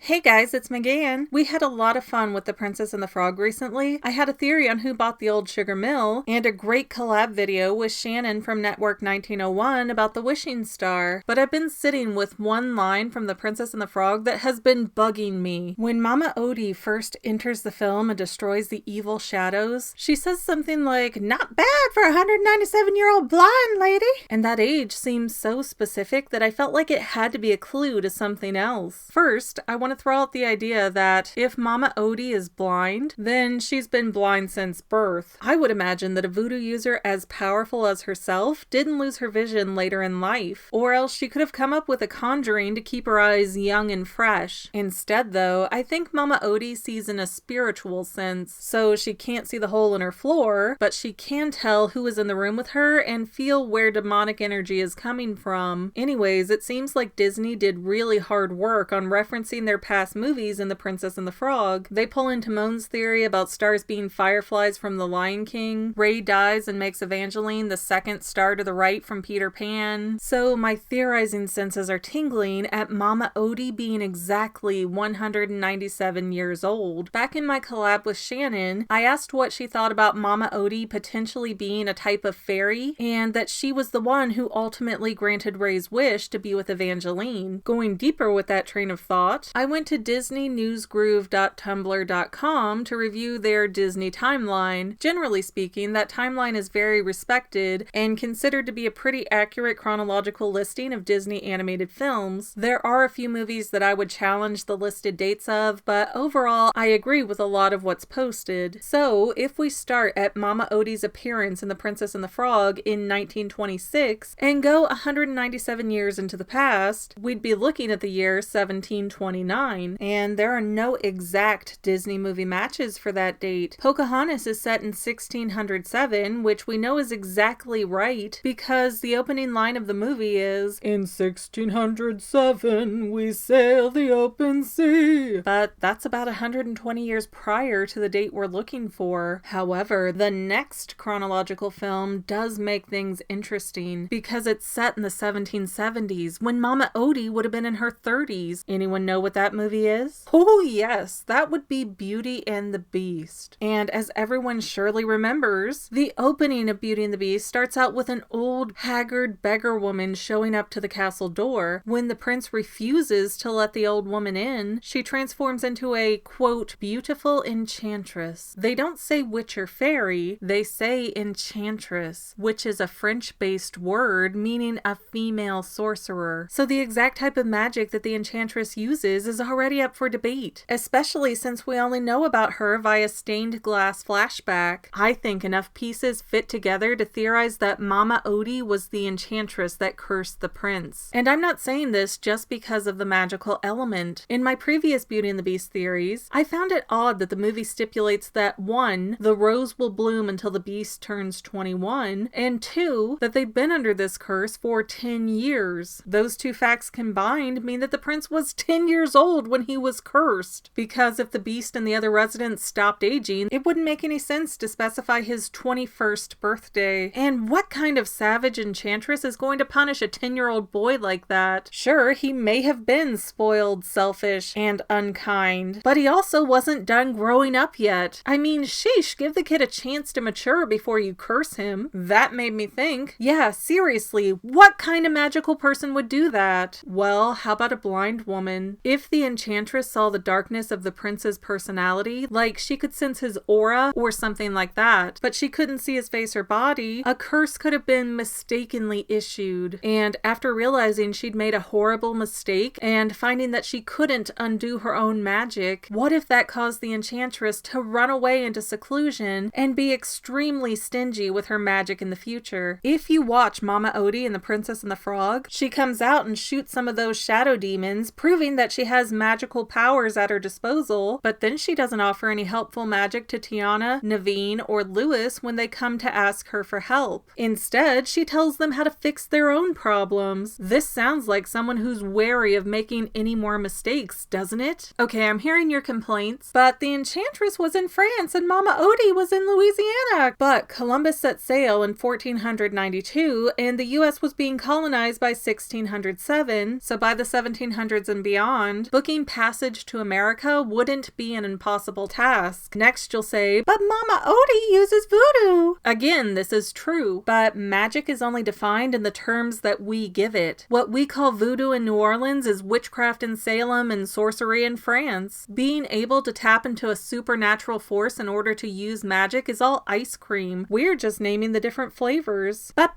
Hey guys, it's McGann. We had a lot of fun with The Princess and the Frog recently. I had a theory on who bought the old sugar mill, and a great collab video with Shannon from Network 1901 about the wishing star. But I've been sitting with one line from The Princess and the Frog that has been bugging me. When Mama Odie first enters the film and destroys the evil shadows, she says something like, "Not bad for a 197-year-old blind lady." And that age seems so specific that I felt like it had to be a clue to something else. First, I want to throw out the idea that if Mama Odie is blind, then she's been blind since birth. I would imagine that a voodoo user as powerful as herself didn't lose her vision later in life, or else she could have come up with a conjuring to keep her eyes young and fresh. Instead though, I think Mama Odie sees in a spiritual sense, so she can't see the hole in her floor, but she can tell who is in the room with her and feel where demonic energy is coming from. Anyways, it seems like Disney did really hard work on referencing their past movies in The Princess and the Frog. They pull in Timon's theory about stars being fireflies from The Lion King. Ray dies and makes Evangeline the second star to the right from Peter Pan. So my theorizing senses are tingling at Mama Odie being exactly 197 years old. Back in my collab with Shannon, I asked what she thought about Mama Odie potentially being a type of fairy, and that she was the one who ultimately granted Ray's wish to be with Evangeline. Going deeper with that train of thought, I went to disneynewsgroove.tumblr.com to review their Disney timeline. Generally speaking, that timeline is very respected and considered to be a pretty accurate chronological listing of Disney animated films. There are a few movies that I would challenge the listed dates of, but overall, I agree with a lot of what's posted. So, if we start at Mama Odie's appearance in The Princess and the Frog in 1926 and go 197 years into the past, we'd be looking at the year 1729. And there are no exact Disney movie matches for that date. Pocahontas is set in 1607, which we know is exactly right because the opening line of the movie is, "In 1607 we sail the open sea." But that's about 120 years prior to the date we're looking for. However, the next chronological film does make things interesting because it's set in the 1770s when Mama Odie would have been in her 30s. Anyone know what that movie is? Oh yes, that would be Beauty and the Beast. And as everyone surely remembers, the opening of Beauty and the Beast starts out with an old, haggard beggar woman showing up to the castle door. When the prince refuses to let the old woman in, she transforms into a, quote, beautiful enchantress. They don't say witch or fairy, they say enchantress, which is a French-based word meaning a female sorcerer. So the exact type of magic that the enchantress uses is already up for debate, especially since we only know about her via stained glass flashback. I think enough pieces fit together to theorize that Mama Odie was the enchantress that cursed the prince. And I'm not saying this just because of the magical element. In my previous Beauty and the Beast theories, I found it odd that the movie stipulates that 1, the rose will bloom until the beast turns 21, and 2, that they've been under this curse for 10 years. Those two facts combined mean that the prince was 10 years old when he was cursed, because if the beast and the other residents stopped aging, it wouldn't make any sense to specify his 21st birthday. And what kind of savage enchantress is going to punish a 10-year-old boy like that? Sure, he may have been spoiled, selfish, and unkind, but he also wasn't done growing up yet. I mean, sheesh, give the kid a chance to mature before you curse him. That made me think, yeah, seriously, what kind of magical person would do that? Well, how about a blind woman? If the enchantress saw the darkness of the prince's personality, like she could sense his aura or something like that, but she couldn't see his face or body, a curse could have been mistakenly issued. And after realizing she'd made a horrible mistake and finding that she couldn't undo her own magic, what if that caused the enchantress to run away into seclusion and be extremely stingy with her magic in the future? If you watch Mama Odie and The Princess and the Frog, she comes out and shoots some of those shadow demons, proving that she has magical powers at her disposal, but then she doesn't offer any helpful magic to Tiana, Naveen, or Louis when they come to ask her for help. Instead, she tells them how to fix their own problems. This sounds like someone who's wary of making any more mistakes, doesn't it? Okay, I'm hearing your complaints, but the Enchantress was in France and Mama Odie was in Louisiana. But Columbus set sail in 1492 and the US was being colonized by 1607, so by the 1700s and beyond, booking passage to America wouldn't be an impossible task. Next, you'll say, but Mama Odie uses voodoo. Again, this is true, but magic is only defined in the terms that we give it. What we call voodoo in New Orleans is witchcraft in Salem and sorcery in France. Being able to tap into a supernatural force in order to use magic is all ice cream. We're just naming the different flavors. But,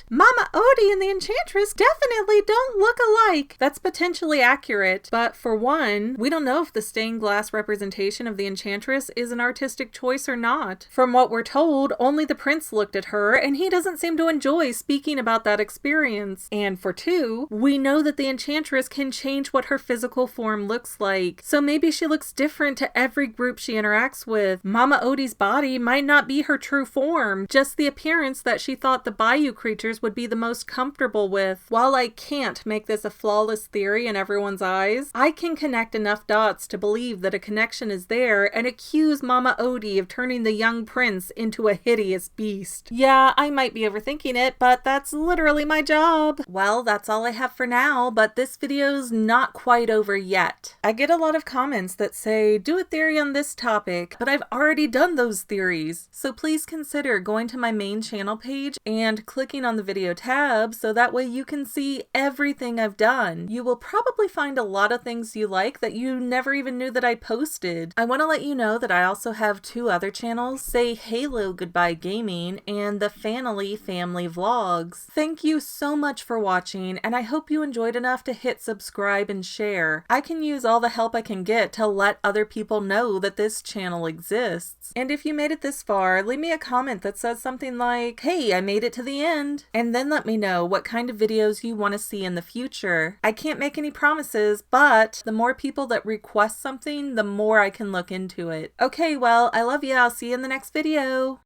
Mama Odie and the Enchantress definitely don't look alike. That's potentially accurate, but for one, we don't know if the stained glass representation of the Enchantress is an artistic choice or not. From what we're told, only the prince looked at her, and he doesn't seem to enjoy speaking about that experience. And for two, we know that the Enchantress can change what her physical form looks like, so maybe she looks different to every group she interacts with. Mama Odie's body might not be her true form, just the appearance that she thought the bayou creatures would be the most comfortable with. While I can't make this a flawless theory in everyone's eyes, I can connect enough dots to believe that a connection is there and accuse Mama Odie of turning the young prince into a hideous beast. Yeah, I might be overthinking it, but that's literally my job. Well, that's all I have for now, but this video's not quite over yet. I get a lot of comments that say, do a theory on this topic, but I've already done those theories. So please consider going to my main channel page and clicking on the video tab so that way you can see everything I've done. You will probably find a lot of things you like that you never even knew that I posted. I want to let you know that I also have two other channels, Say Halo Goodbye Gaming and the Fanily Family Vlogs. Thank you so much for watching, and I hope you enjoyed enough to hit subscribe and share. I can use all the help I can get to let other people know that this channel exists. And if you made it this far, leave me a comment that says something like, hey, I made it to the end, and then let me know what kind of videos you want to see in the future. I can't make any promises, but the more people that request something, the more I can look into it. Okay, well, I love you. I'll see you in the next video.